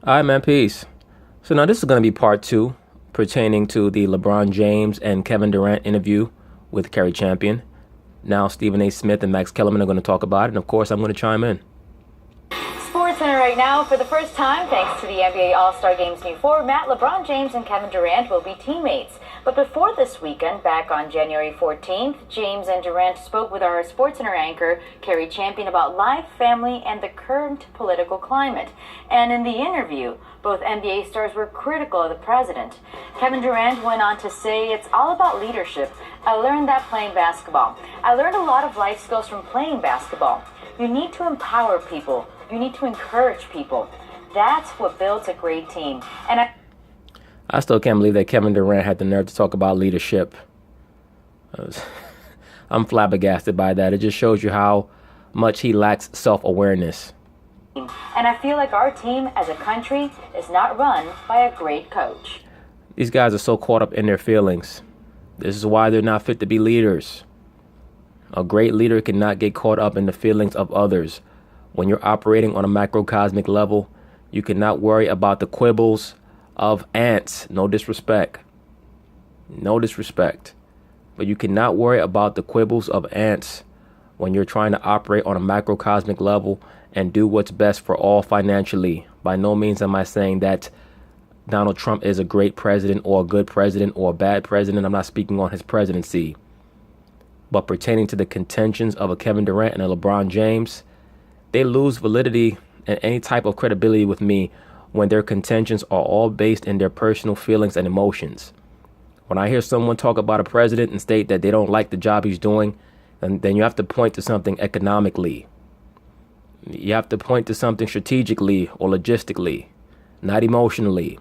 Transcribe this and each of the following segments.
All right, man, peace. So now this is going to be part two pertaining to the LeBron James and Kevin Durant interview with Kerry Champion. Now Stephen A. Smith and Max Kellerman are going to talk about it, and of course I'm going to chime in. Sports Center right now, for the first time, thanks to the NBA All-Star Game's new format, LeBron James and Kevin Durant will be teammates. But before this weekend, back on January 14th, James and Durant spoke with our Sports Center anchor, Kerry Champion, about life, family, and the current political climate. And in the interview, both NBA stars were critical of the president. Kevin Durant went on to say, "It's all about leadership. I learned that playing basketball. I learned a lot of life skills from playing basketball. You need to empower people. You need to encourage people. That's what builds a great team." And I still can't believe that Kevin Durant had the nerve to talk about leadership. I'm flabbergasted by that. It just shows you how much he lacks self-awareness. I feel like our team as a country is not run by a great coach. These guys are so caught up in their feelings. This is why they're not fit to be leaders. A great leader cannot get caught up in the feelings of others. When you're operating on a macrocosmic level, you cannot worry about the quibbles of ants. No disrespect. No disrespect. But you cannot worry about the quibbles of ants when you're trying to operate on a macrocosmic level and do what's best for all financially. By no means am I saying that Donald Trump is a great president or a good president or a bad president. I'm not speaking on his presidency. But pertaining to the contentions of a Kevin Durant and a LeBron James, they lose validity and any type of credibility with me when their contentions are all based in their personal feelings and emotions. When I hear someone talk about a president and state that they don't like the job he's doing, then you have to point to something economically. You have to point to something strategically or logistically, not emotionally.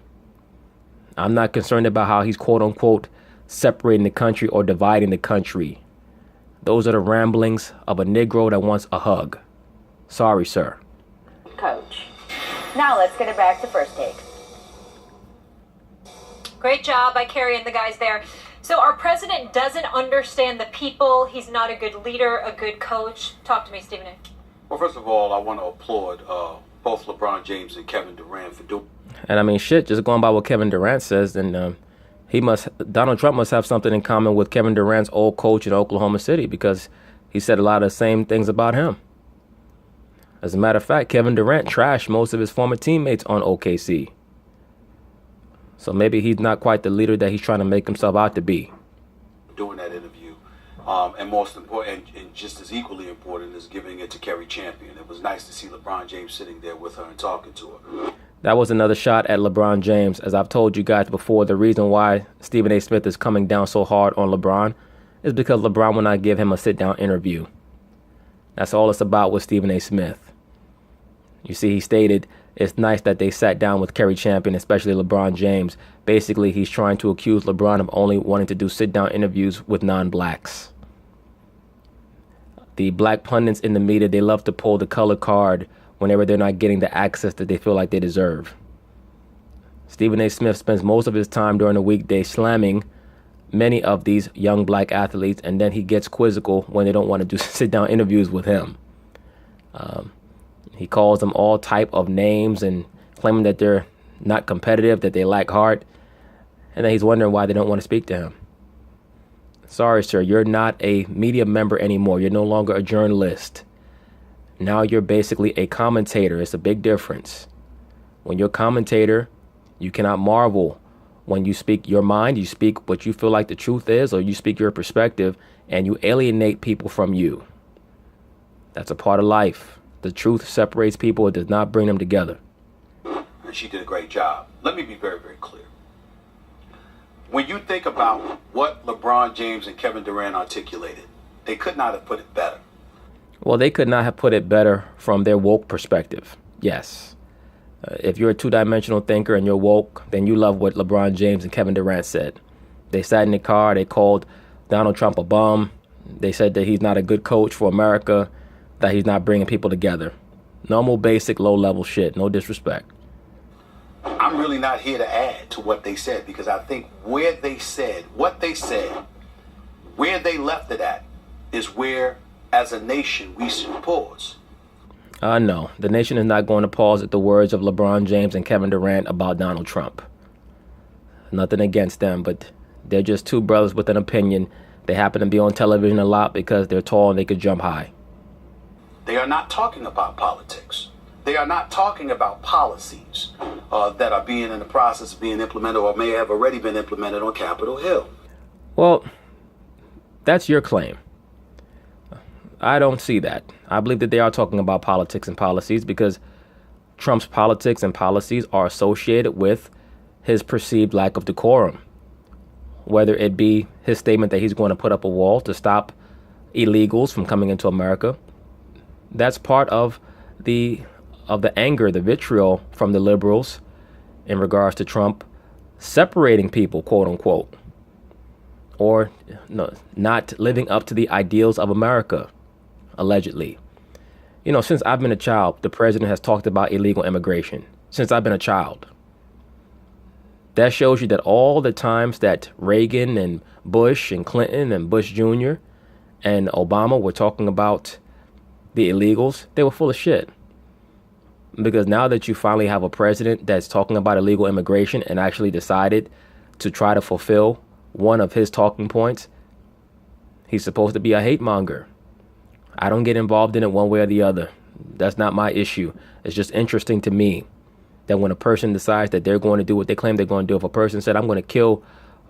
I'm not concerned about how he's quote unquote separating the country or dividing the country. Those are the ramblings of a Negro that wants a hug. Sorry, sir. Coach. Now let's get it back to First Take. Great job by Kerry and the guys there. So our president doesn't understand the people. He's not a good leader, a good coach. Talk to me, Stephen A. Well, first of all, I want to applaud both LeBron James and Kevin Durant for doing. And I mean, shit, just going by what Kevin Durant says, then Donald Trump must have something in common with Kevin Durant's old coach in Oklahoma City, because he said a lot of the same things about him. As a matter of fact, Kevin Durant trashed most of his former teammates on OKC. So maybe he's not quite the leader that he's trying to make himself out to be. Doing that interview, and most important, and just as equally important, is giving it to Kerry Champion. It was nice to see LeBron James sitting there with her and talking to her. That was another shot at LeBron James. As I've told you guys before, the reason why Stephen A. Smith is coming down so hard on LeBron is because LeBron will not give him a sit-down interview. That's all it's about with Stephen A. Smith. You see, he stated it's nice that they sat down with Kerry Champion, especially LeBron James. Basically, he's trying to accuse LeBron of only wanting to do sit-down interviews with non-blacks. The black pundits in the media, they love to pull the color card whenever they're not getting the access that they feel like they deserve. Stephen A. Smith spends most of his time during the weekday slamming many of these young black athletes, and then he gets quizzical when they don't want to do sit-down interviews with him. He calls them all type of names and claiming that they're not competitive, that they lack heart, and then he's wondering why they don't want to speak to him. Sorry, sir, you're not a media member anymore. You're no longer a journalist. Now you're basically a commentator. It's a big difference. When you're a commentator, you cannot marvel. When you speak your mind, you speak what you feel like the truth is, or you speak your perspective, and you alienate people from you. That's a part of life. The truth separates people. It does not bring them together. And she did a great job. Let me be very, very clear. When you think about what LeBron James and Kevin Durant articulated, they could not have put it better. Well, they could not have put it better from their woke perspective. Yes. If you're a two-dimensional thinker and you're woke, then you love what LeBron James and Kevin Durant said. They sat in the car. They called Donald Trump a bum. They said that he's not a good coach for America, that he's not bringing people together. Normal, basic, low-level shit. No disrespect. I'm really not here to add to what they said, because I think where they said, what they said, where they left it at, is where, as a nation, we should pause. No, the nation is not going to pause at the words of LeBron James and Kevin Durant about Donald Trump. Nothing against them, but they're just two brothers with an opinion. They happen to be on television a lot because they're tall and they could jump high. They are not talking about politics. They are not talking about policies that are being in the process of being implemented or may have already been implemented on Capitol Hill. Well, that's your claim. I don't see that. I believe that they are talking about politics and policies because Trump's politics and policies are associated with his perceived lack of decorum. Whether it be his statement that he's going to put up a wall to stop illegals from coming into America, that's part of the anger, the vitriol from the liberals in regards to Trump separating people, quote unquote, or no, not living up to the ideals of America, allegedly. You know, since I've been a child, the president has talked about illegal immigration. Since I've been a child. That shows you that all the times that Reagan and Bush and Clinton and Bush Jr. and Obama were talking about the illegals, they were full of shit. Because now that you finally have a president that's talking about illegal immigration and actually decided to try to fulfill one of his talking points, he's supposed to be a hate monger. I don't get involved in it one way or the other. That's not my issue. It's just interesting to me that when a person decides that they're going to do what they claim they're going to do, if a person said, I'm going to kill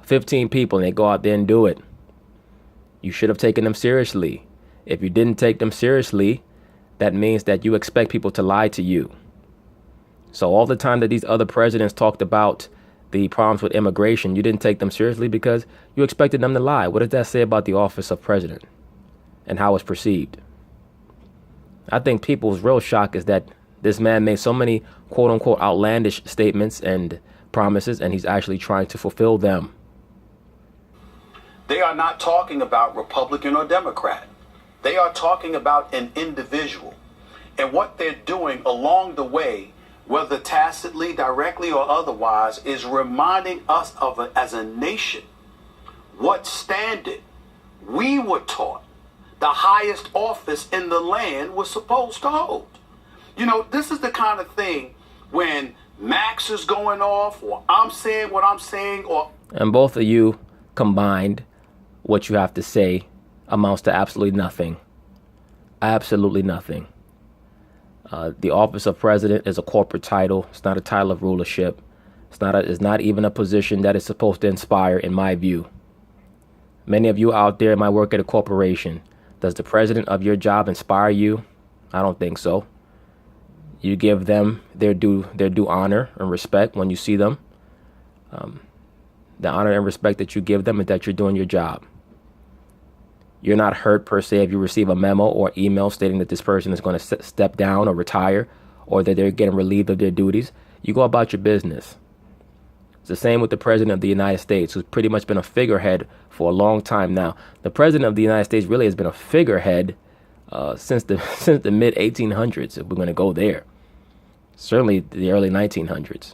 15 people, and they go out there and do it, you should have taken them seriously. If you didn't take them seriously, that means that you expect people to lie to you. So all the time that these other presidents talked about the problems with immigration, you didn't take them seriously because you expected them to lie. What does that say about the office of president and how it's perceived? I think people's real shock is that this man made so many quote unquote outlandish statements and promises, and he's actually trying to fulfill them. They are not talking about Republican or Democrat. They are talking about an individual. And what they're doing along the way, whether tacitly, directly, or otherwise, is reminding us of as a nation what standard we were taught the highest office in the land was supposed to hold. You know, this is the kind of thing when Max is going off, or I'm saying what I'm saying, or... And both of you combined, what you have to say amounts to absolutely nothing. Absolutely nothing. The office of president is a corporate title. It's not a title of rulership. It's not even a position that is supposed to inspire, in my view. Many of you out there might work at a corporation. Does the president of your job inspire you? I don't think so. You give them their due honor and respect when you see them. The honor and respect that you give them is that you're doing your job. You're not hurt per se if you receive a memo or email stating that this person is going to step down or retire, or that they're getting relieved of their duties. You go about your business. It's the same with the president of the United States, who's pretty much been a figurehead for a long time now. The president of the United States really has been a figurehead since the mid 1800s, if we're going to go there. Certainly the early 1900s.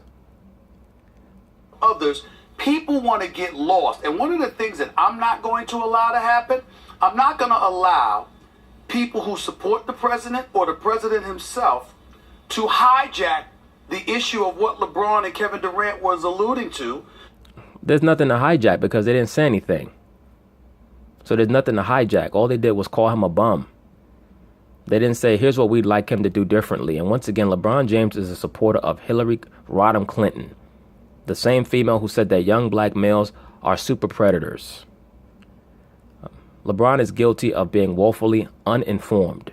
Others, people want to get lost. And one of the things that I'm not going to allow to happen, I'm not going to allow people who support the president or the president himself to hijack the issue of what LeBron and Kevin Durant was alluding to. There's nothing to hijack because they didn't say anything. So there's nothing to hijack. All they did was call him a bum. They didn't say, here's what we'd like him to do differently. And once again, LeBron James is a supporter of Hillary Rodham Clinton, the same female who said that young black males are super predators. LeBron is guilty of being woefully uninformed.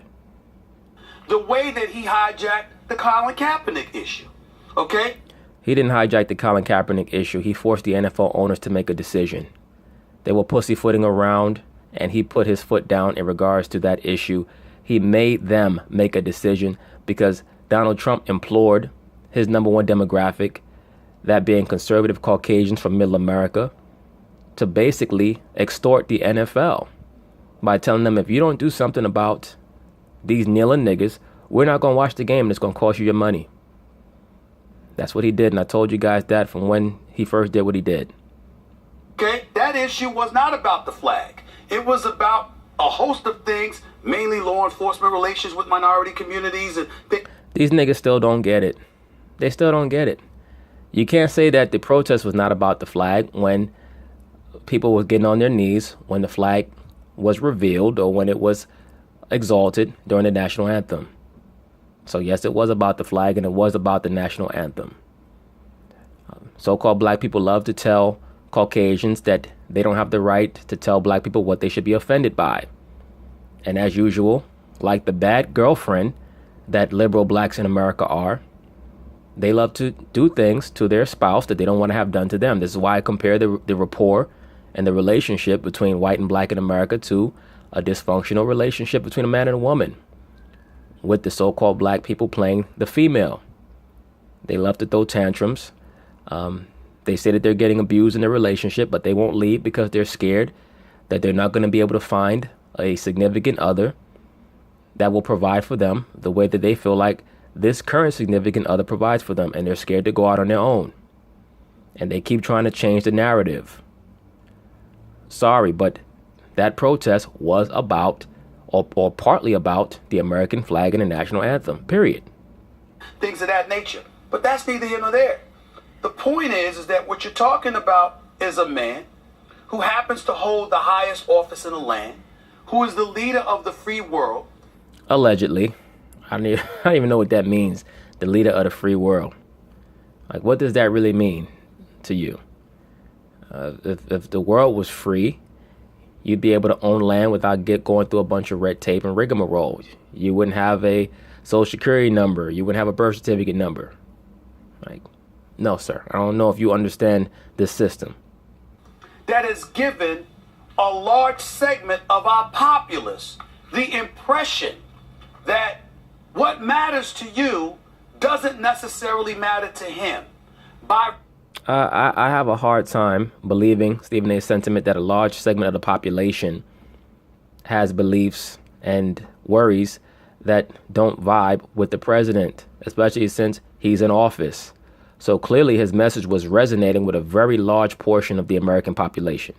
The way that he hijacked the Colin Kaepernick issue, okay? He didn't hijack the Colin Kaepernick issue. He forced the NFL owners to make a decision. They were pussyfooting around, and he put his foot down in regards to that issue. He made them make a decision because Donald Trump implored his number one demographic, that being conservative Caucasians from middle America, to basically extort the NFL by telling them, if you don't do something about these kneeling niggas, we're not going to watch the game and it's going to cost you your money. That's what he did, and I told you guys that from when he first did what he did. Okay, that issue was not about the flag. It was about a host of things mainly law enforcement relations with minority communities. And these niggas still don't get it. They still don't get it. You can't say that the protest was not about the flag when people were getting on their knees when the flag was revealed or when it was exalted during the national anthem. So yes, it was about the flag and it was about the national anthem. So-called black people love to tell Caucasians that they don't have the right to tell black people what they should be offended by. And as usual, like the bad girlfriend that liberal blacks in America are, they love to do things to their spouse that they don't want to have done to them. This is why I compare the rapport and the relationship between white and black in America to a dysfunctional relationship between a man and a woman, with the so-called black people playing the female. They love to throw tantrums. They say that they're getting abused in their relationship, but they won't leave because they're scared that they're not going to be able to find a significant other that will provide for them the way that they feel like this current significant other provides for them, and they're scared to go out on their own. And they keep trying to change the narrative. Sorry, but that protest was about, or partly about, the American flag and the national anthem, period. Things of that nature. But that's neither here nor there. The point is that what you're talking about is a man who happens to hold the highest office in the land, who is the leader of the free world. Allegedly. I don't even know what that means, the leader of the free world. Like, what does that really mean to you? If the world was free, you'd be able to own land without going through a bunch of red tape and rigmarole. You wouldn't have a social security number. You wouldn't have a birth certificate number. Like, no, sir. I don't know if you understand this system. That has given a large segment of our populace the impression that what matters to you doesn't necessarily matter to him. I have a hard time believing Stephen A's sentiment that a large segment of the population has beliefs and worries that don't vibe with the president, especially since he's in office. So clearly his message was resonating with a very large portion of the American population.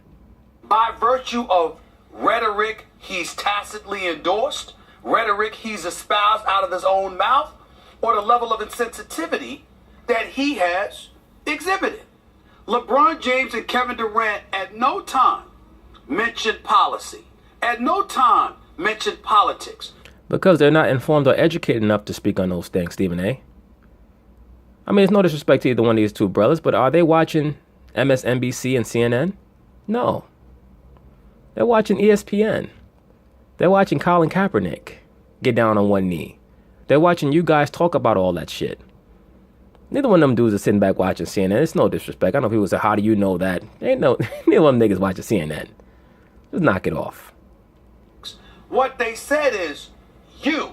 By virtue of rhetoric he's tacitly endorsed, rhetoric he's espoused out of his own mouth, or the level of insensitivity that he has exhibited. LeBron James and Kevin Durant at no time mentioned policy, at no time mentioned politics. Because they're not informed or educated enough to speak on those things, Stephen A. I mean, it's no disrespect to either one of these two brothers, but are they watching MSNBC and CNN? No. They're watching ESPN. They're watching Colin Kaepernick get down on one knee. They're watching you guys talk about all that shit. Neither one of them dudes are sitting back watching CNN. It's no disrespect. I know people say, how do you know that? Ain't no, neither one of them niggas watching CNN. Just knock it off. What they said is, you,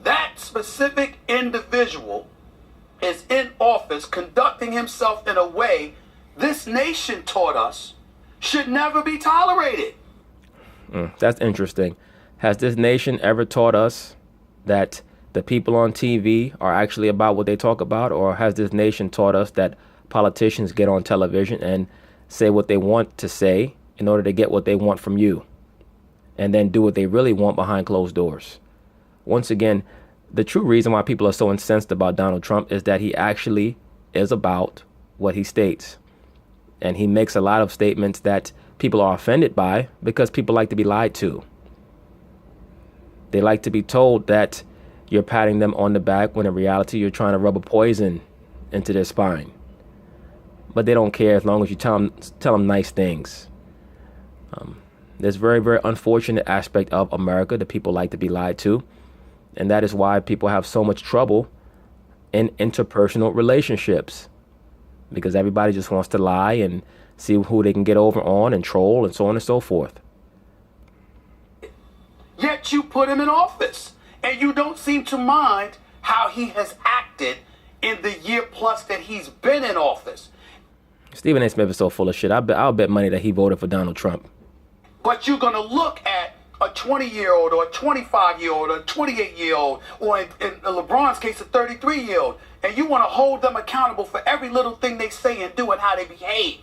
that specific individual, is in office conducting himself in a way this nation taught us should never be tolerated. That's interesting. Has this nation ever taught us that the people on TV are actually about what they talk about? Or has this nation taught us that politicians get on television and say what they want to say in order to get what they want from you, and then do what they really want behind closed doors? Once again, the true reason why people are so incensed about Donald Trump is that he actually is about what he states. And he makes a lot of statements that people are offended by because people like to be lied to. They like to be told that you're patting them on the back when in reality you're trying to rub a poison into their spine. But they don't care as long as you tell them nice things. There's very, very unfortunate aspect of America that people like to be lied to. And that is why people have so much trouble in interpersonal relationships. Because everybody just wants to lie and see who they can get over on and troll and so on and so forth. Yet you put him in office, and you don't seem to mind how he has acted in the year plus that he's been in office. Stephen A. Smith is so full of shit. I'll bet money that he voted for Donald Trump. But you're going to look at a 20-year-old or a 25-year-old or a 28-year-old, or in LeBron's case, a 33-year-old, and you want to hold them accountable for every little thing they say and do and how they behave.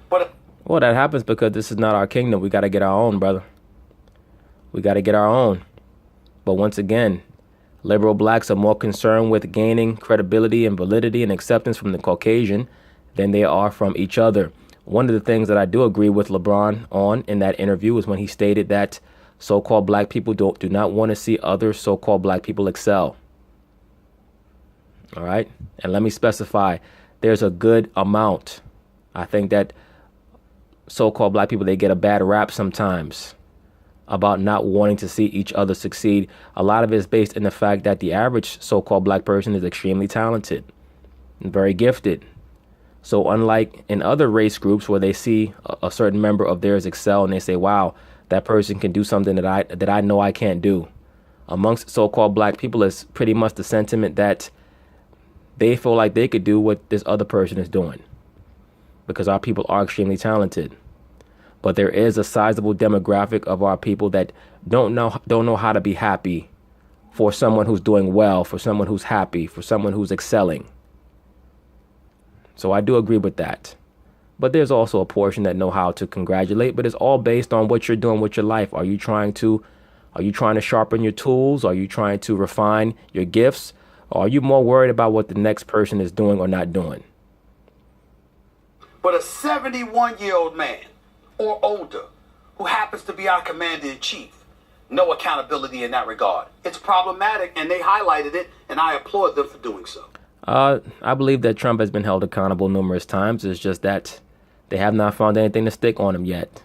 But well, that happens because this is not our kingdom. We got to get our own, brother. We got to get our own. But once again, liberal blacks are more concerned with gaining credibility and validity and acceptance from the Caucasian than they are from each other. One of the things that I do agree with LeBron on in that interview is when he stated that so-called black people do not want to see other so-called black people excel. All right. And let me specify, there's a good amount. I think that so-called black people, they get a bad rap sometimes about not wanting to see each other succeed. A lot of it is based in the fact that the average so-called black person is extremely talented and very gifted. So unlike in other race groups where they see a certain member of theirs excel and they say, wow, that person can do something that I know I can't do. Amongst so-called black people, is pretty much the sentiment that they feel like they could do what this other person is doing because our people are extremely talented. But there is a sizable demographic of our people that don't know how to be happy for someone who's doing well, for someone who's happy, for someone who's excelling. So I do agree with that. But there's also a portion that know how to congratulate, but it's all based on what you're doing with your life. Are you trying to sharpen your tools? Are you trying to refine your gifts? Or are you more worried about what the next person is doing or not doing? But a 71-year-old man or older who happens to be our commander-in-chief, no accountability in that regard. It's problematic, and they highlighted it, and I applaud them for doing so. I believe that Trump has been held accountable numerous times. It's just that they have not found anything to stick on him yet.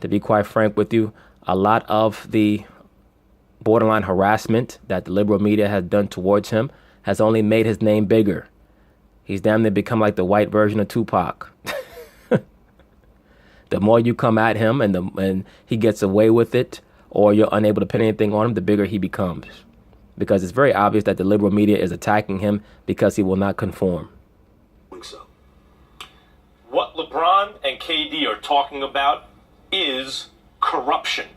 To be quite frank with you, a lot of the borderline harassment that the liberal media has done towards him has only made his name bigger. He's damn near become like the white version of Tupac. The more you come at him and he gets away with it, or you're unable to pin anything on him, the bigger he becomes. Because it's very obvious that the liberal media is attacking him because he will not conform. What LeBron and KD are talking about is corruption.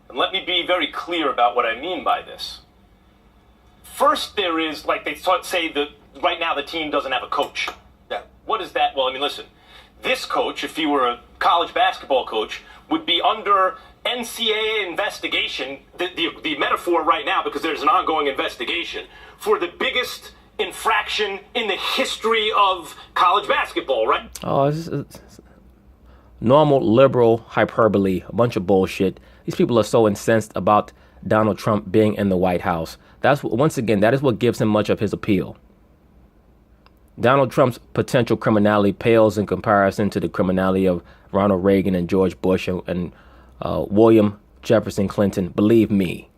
And let me be very clear about what I mean by this. First, there is, like they say that right now the team doesn't have a coach. Yeah. What is that? Well, I mean, listen, this coach, if he were a college basketball coach, would be under NCAA investigation, the metaphor right now, because there's an ongoing investigation, for the biggest infraction in the history of college basketball, right? Oh, it's normal liberal hyperbole, a bunch of bullshit. These people are so incensed about Donald Trump being in the White House. Once again, that is what gives him much of his appeal. Donald Trump's potential criminality pales in comparison to the criminality of Ronald Reagan and George Bush and William Jefferson Clinton. Believe me,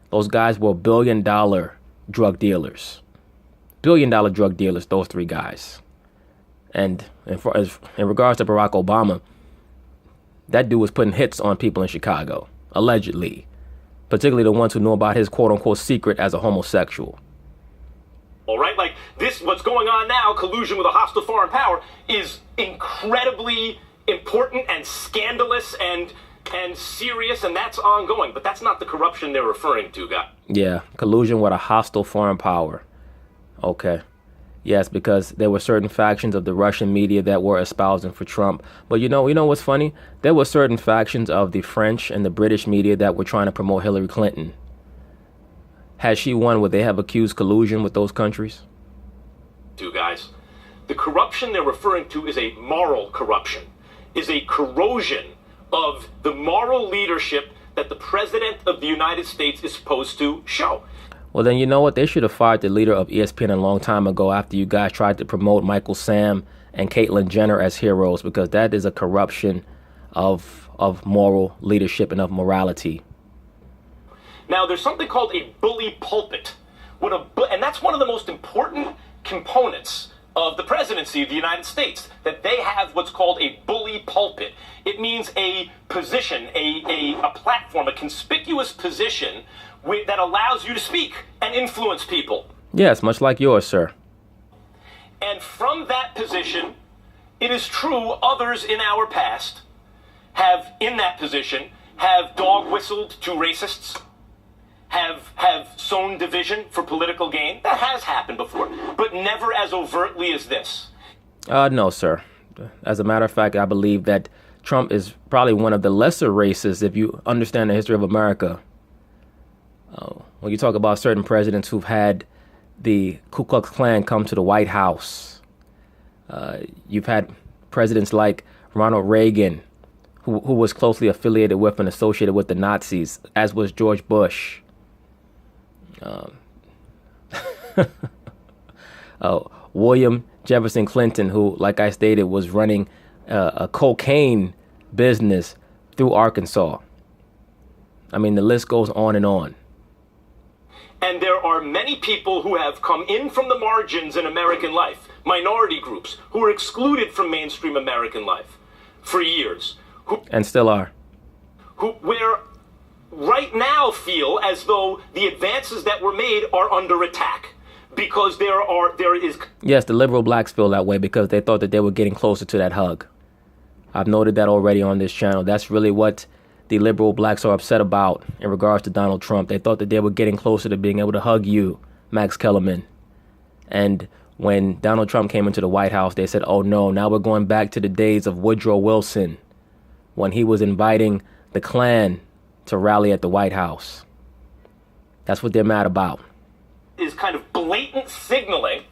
those guys were billion-dollar drug dealers. Billion-dollar drug dealers, those three guys. And in regards to Barack Obama, that dude was putting hits on people in Chicago, allegedly. Particularly the ones who know about his quote-unquote secret as a homosexual. All right, like this, what's going on now, collusion with a hostile foreign power, is incredibly important and scandalous and serious, and that's ongoing. But that's not the corruption they're referring to, guy. Yeah, collusion with a hostile foreign power. Okay. Yes, because there were certain factions of the Russian media that were espousing for Trump. But you know what's funny? There were certain factions of the French and the British media that were trying to promote Hillary Clinton. Had she won, would they have accused collusion with those countries? Two guys. The corruption they're referring to is a moral corruption, is a corrosion of the moral leadership that the President of the United States is supposed to show. Well, then you know what? They should have fired the leader of ESPN a long time ago after you guys tried to promote Michael Sam and Caitlyn Jenner as heroes, because that is a corruption of moral leadership and of morality. Now, there's something called a bully pulpit, and that's one of the most important components of the presidency of the United States, that they have what's called a bully pulpit. It means a position, a platform, a conspicuous position that allows you to speak and influence people. Yes, much like yours, sir. And from that position, it is true others in our past have, in that position, have dog whistled to racists, have sown division for political gain. That has happened before, but never as overtly as this. No, sir. As a matter of fact, I believe that Trump is probably one of the lesser racists if you understand the history of America. When you talk about certain presidents who've had the Ku Klux Klan come to the White House, you've had presidents like Ronald Reagan, who was closely affiliated with and associated with the Nazis, as was George Bush. William Jefferson Clinton, who, like I stated, was running a cocaine business through Arkansas. I mean, the list goes on and on. And there are many people who have come in from the margins in American life, minority groups, who were excluded from mainstream American life for years. And still are. Who right now feel as though the advances that were made are under attack. Because there is... Yes, the liberal blacks feel that way because they thought that they were getting closer to that hug. I've noted that already on this channel. That's really what the liberal blacks are upset about in regards to Donald Trump. They thought that they were getting closer to being able to hug you, Max Kellerman. And when Donald Trump came into the White House, they said, oh no, now we're going back to the days of Woodrow Wilson, when he was inviting the Klan to rally at the White House. That's what they're mad about. Is kind of blatant signaling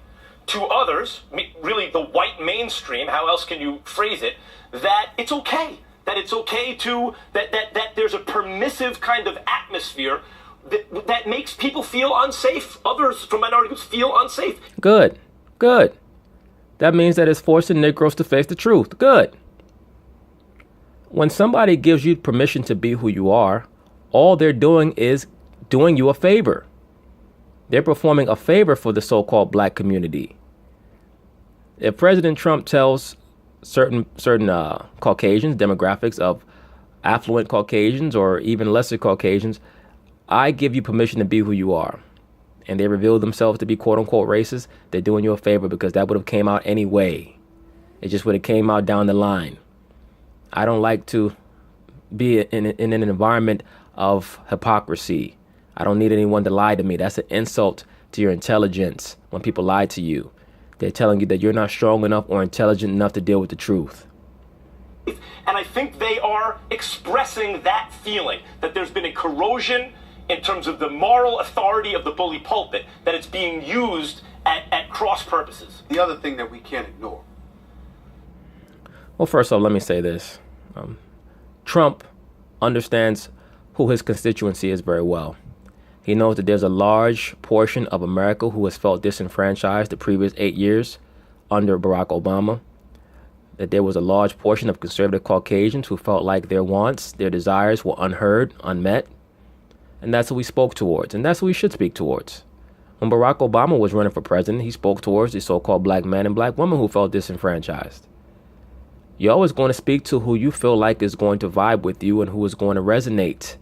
to others, really the white mainstream, how else can you phrase it, that it's okay. That it's okay to, that there's a permissive kind of atmosphere that makes people feel unsafe. Others from minority groups feel unsafe. Good. That means that it's forcing Negroes to face the truth. Good. When somebody gives you permission to be who you are, all they're doing is doing you a favor. They're performing a favor for the so-called black community. If President Trump tells certain Caucasians, demographics of affluent Caucasians or even lesser Caucasians, I give you permission to be who you are, and they reveal themselves to be quote-unquote racist, they're doing you a favor because that would have came out anyway. It just would have came out down the line. I don't like to be in an environment of hypocrisy. I don't need anyone to lie to me. That's an insult to your intelligence when people lie to you. They're telling you that you're not strong enough or intelligent enough to deal with the truth. And I think they are expressing that feeling, that there's been a corrosion in terms of the moral authority of the bully pulpit, that it's being used at cross purposes. The other thing that we can't ignore. Well, first off, let me say this. Trump understands who his constituency is very well. He knows that there's a large portion of America who has felt disenfranchised the previous 8 years under Barack Obama. That there was a large portion of conservative Caucasians who felt like their wants, their desires were unheard, unmet. And that's what we spoke towards. And that's what we should speak towards. When Barack Obama was running for president, he spoke towards the so-called black man and black woman who felt disenfranchised. You're always going to speak to who you feel like is going to vibe with you and who is going to resonate,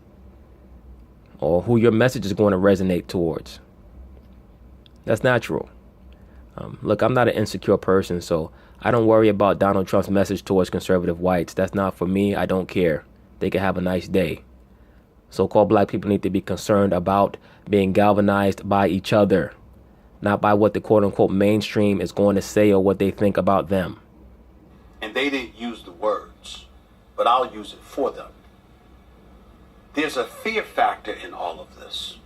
or who your message is going to resonate towards. That's natural. Look, I'm not an insecure person, so I don't worry about Donald Trump's message towards conservative whites. That's not for me. I don't care. They can have a nice day. So-called black people need to be concerned about being galvanized by each other, not by what the quote-unquote mainstream is going to say or what they think about them. And they didn't use the words, but I'll use it for them. There's a fear factor in all of this.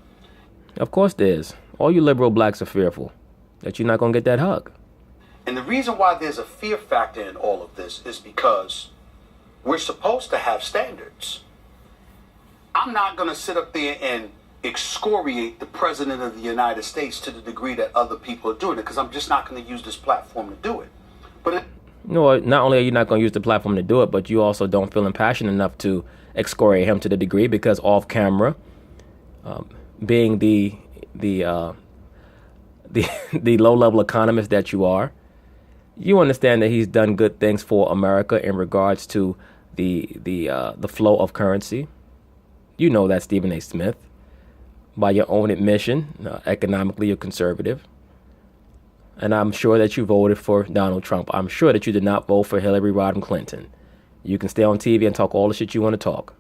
Of course there is. All you liberal blacks are fearful that you're not going to get that hug. And the reason why there's a fear factor in all of this is because we're supposed to have standards. I'm not going to sit up there and excoriate the president of the United States to the degree that other people are doing it, because I'm just not going to use this platform to do it. But No, not only are you not going to use the platform to do it, but you also don't feel impassioned enough to excoriate him to the degree, because off camera, being the low-level economist that you are, you understand that he's done good things for America in regards to the flow of currency. You know that, Stephen A. Smith. By your own admission, economically you're conservative. And I'm sure that you voted for Donald Trump. I'm sure that you did not vote for Hillary Rodham Clinton. You can stay on TV and talk all the shit you want to talk.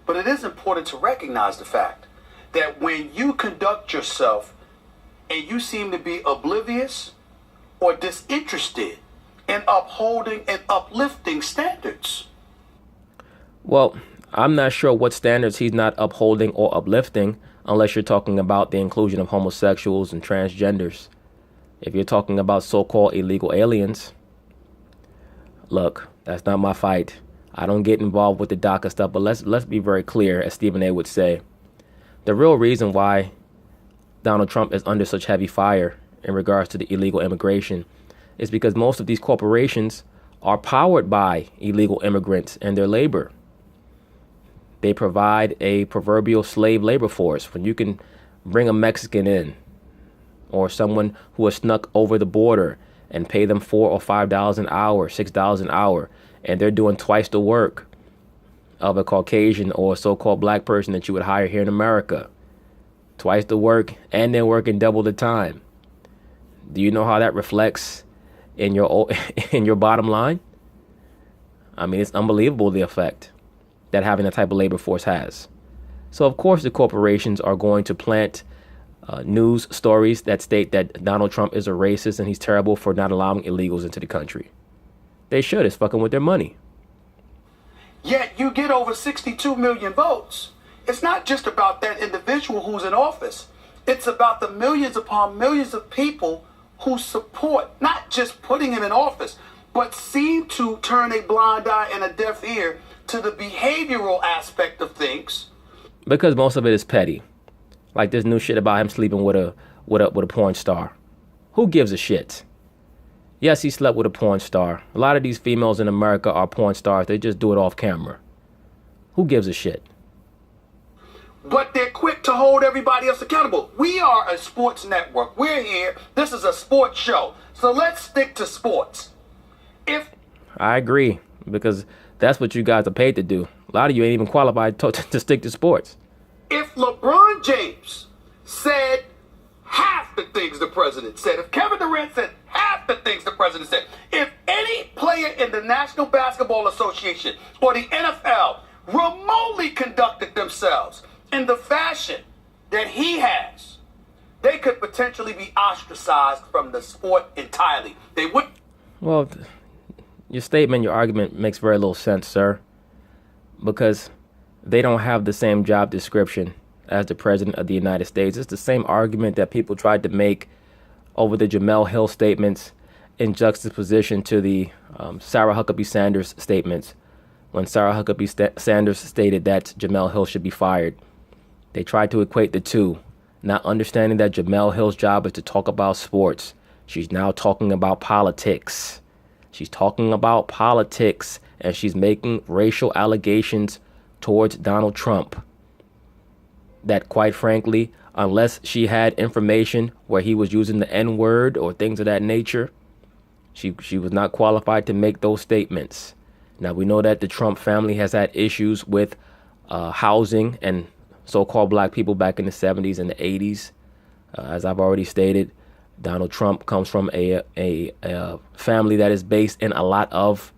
But it is important to recognize the fact that when you conduct yourself and you seem to be oblivious or disinterested in upholding and uplifting standards, Well, I'm not sure what standards he's not upholding or uplifting unless you're talking about the inclusion of homosexuals and transgenders. If you're talking about so-called illegal aliens, look, that's not my fight. I don't get involved with the DACA stuff, but let's be very clear, as Stephen A. would say. The real reason why Donald Trump is under such heavy fire in regards to the illegal immigration is because most of these corporations are powered by illegal immigrants and their labor. They provide a proverbial slave labor force. When you can bring a Mexican in or someone who has snuck over the border and pay them $4 or $5 an hour, $6 an hour, and they're doing twice the work of a Caucasian or a so-called black person that you would hire here in America. Twice the work, and they're working double the time. Do you know how that reflects in your in your bottom line? I mean, it's unbelievable the effect that having that type of labor force has. So, of course, the corporations are going to plant news stories that state that Donald Trump is a racist and he's terrible for not allowing illegals into the country. They should. It's fucking with their money. Yet you get over 62 million votes. It's not just about that individual who's in office. It's about the millions upon millions of people who support not just putting him in office, but seem to turn a blind eye and a deaf ear to the behavioral aspect of things. Because most of it is petty. Like this new shit about him sleeping with a porn star. Who gives a shit? Yes, he slept with a porn star. A lot of these females in America are porn stars. They just do it off camera. Who gives a shit? But they're quick to hold everybody else accountable. We are a sports network. We're here. This is a sports show. So let's stick to sports. I agree, because that's what you guys are paid to do. A lot of you ain't even qualified to stick to sports. If LeBron James said half the things the president said, if Kevin Durant said half the things the president said, if any player in the National Basketball Association or the NFL remotely conducted themselves in the fashion that he has, they could potentially be ostracized from the sport entirely. They would. Well, your statement, your argument makes very little sense, sir, because they don't have the same job description as the president of the United States. It's the same argument that people tried to make over the Jamel Hill statements in juxtaposition to the Sarah Huckabee Sanders statements. When Sarah Huckabee Sanders stated that Jamel Hill should be fired, they tried to equate the two, not understanding that Jamel Hill's job is to talk about sports. She's now talking about politics. She's talking about politics, and she's making racial allegations towards Donald Trump that, quite frankly, unless she had information where he was using the N-word or things of that nature, she was not qualified to make those statements. Now, we know that the Trump family has had issues with housing and so-called black people back in the 70s and the 80s. As I've already stated, Donald Trump comes from a family that is based in a lot of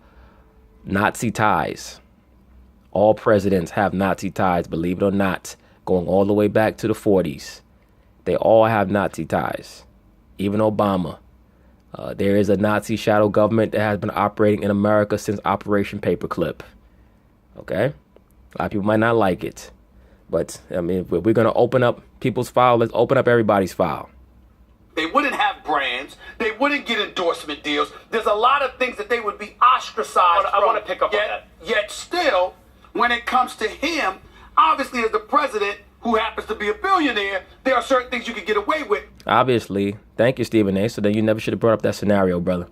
Nazi ties. All presidents have Nazi ties, believe it or not, going all the way back to the 40s. They all have Nazi ties, even Obama. There is a Nazi shadow government that has been operating in America since Operation Paperclip. Okay? A lot of people might not like it. But, I mean, if we're going to open up people's file, let's open up everybody's file. They wouldn't have brands. They wouldn't get endorsement deals. There's a lot of things that they would be ostracized from. I want to pick up on that. Yet still, when it comes to him, obviously as the president, who happens to be a billionaire, there are certain things you can get away with. Obviously. Thank you, Stephen A. So then you never should have brought up that scenario, brother.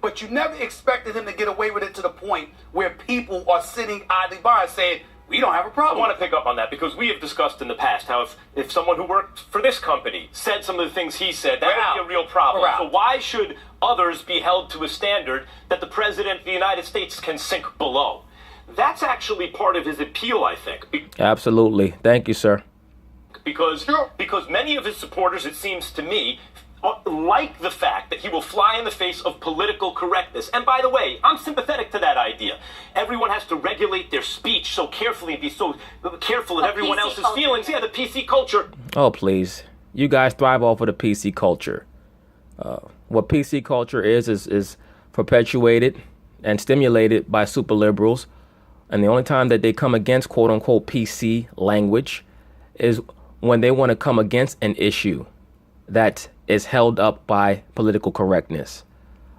But you never expected him to get away with it to the point where people are sitting idly by and saying, we don't have a problem. I want to pick up on that because we have discussed in the past how if someone who worked for this company said some of the things he said, that would be a real problem. So why should others be held to a standard that the president of the United States can sink below? That's actually part of his appeal, I think. Absolutely. Thank you, sir. Because many of his supporters, it seems to me, like the fact that he will fly in the face of political correctness. And by the way, I'm sympathetic to that idea. Everyone has to regulate their speech so carefully and be so careful of everyone else's feelings. Yeah, the PC culture. Oh, please. You guys thrive off of the PC culture. What PC culture is perpetuated and stimulated by super liberals And the only time that they come against quote unquote PC language is when they want to come against an issue that is held up by political correctness.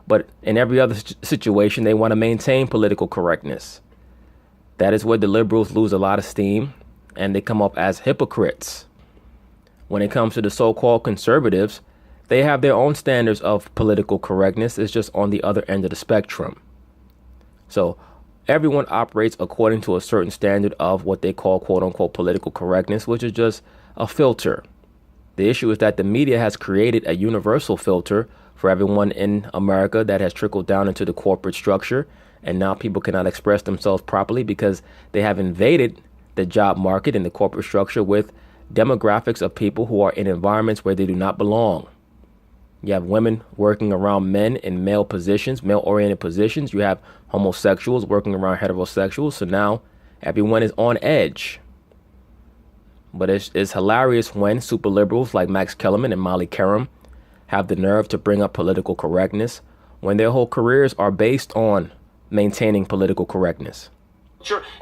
But in every other situation, they want to maintain political correctness. That is where the liberals lose a lot of steam and they come up as hypocrites. When it comes to the so-called conservatives, they have their own standards of political correctness. It's just on the other end of the spectrum. So everyone operates according to a certain standard of what they call quote unquote political correctness, which is just a filter. The issue is that the media has created a universal filter for everyone in America that has trickled down into the corporate structure. And now people cannot express themselves properly because they have invaded the job market and the corporate structure with demographics of people who are in environments where they do not belong. You have women working around men in male positions, male-oriented positions. You have homosexuals working around heterosexuals. So now everyone is on edge. But it's hilarious when super liberals like Max Kellerman and Molly Qerim have the nerve to bring up political correctness when their whole careers are based on maintaining political correctness.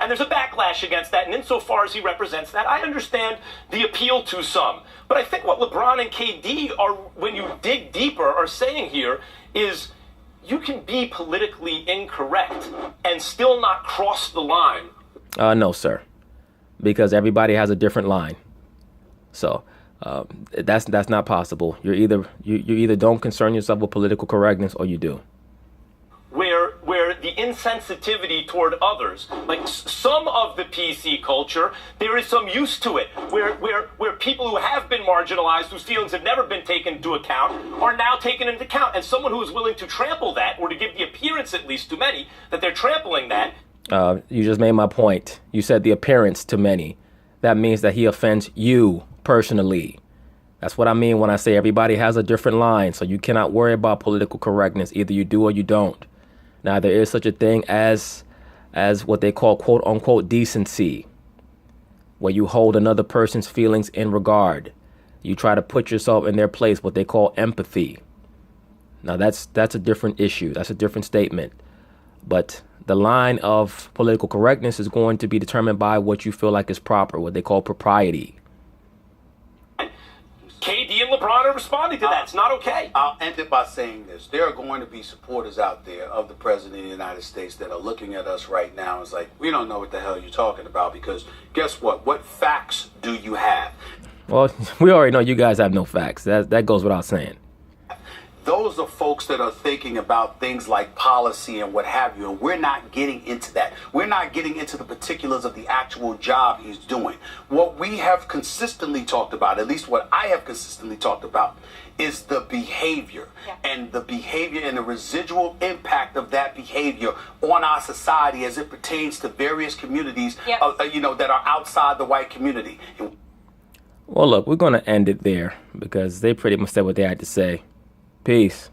And there's a backlash against that, and insofar as he represents that, I understand the appeal to some. But I think what LeBron and KD are, when you dig deeper, are saying here is you can be politically incorrect and still not cross the line. No, sir, because everybody has a different line. So that's not possible. You either don't concern yourself with political correctness or you do. Where the insensitivity toward others, like some of the PC culture, there is some use to it, where people who have been marginalized, whose feelings have never been taken into account, are now taken into account. And someone who is willing to trample that, or to give the appearance, at least to many, that they're trampling that. You just made my point. You said the appearance to many. That means that he offends you personally. That's what I mean when I say everybody has a different line. So you cannot worry about political correctness. Either you do or you don't. Now, there is such a thing as what they call quote unquote decency, where you hold another person's feelings in regard. You try to put yourself in their place, what they call empathy. Now, that's a different issue. That's a different statement. But the line of political correctness is going to be determined by what you feel like is proper, what they call propriety. KD and LeBron are responding to that. It's not okay. I'll end it by saying this. There are going to be supporters out there of the President of the United States that are looking at us right now and it's like, we don't know what the hell you're talking about, because guess what? What facts do you have? Well, we already know you guys have no facts. That goes without saying. Those are folks that are thinking about things like policy and what have you, and we're not getting into that. We're not getting into the particulars of the actual job he's doing. What we have consistently talked about, at least what I have consistently talked about, is the behavior, and the behavior and the residual impact of that behavior on our society as it pertains to various communities, that are outside the white community. Well, look, we're going to end it there because they pretty much said what they had to say. Peace.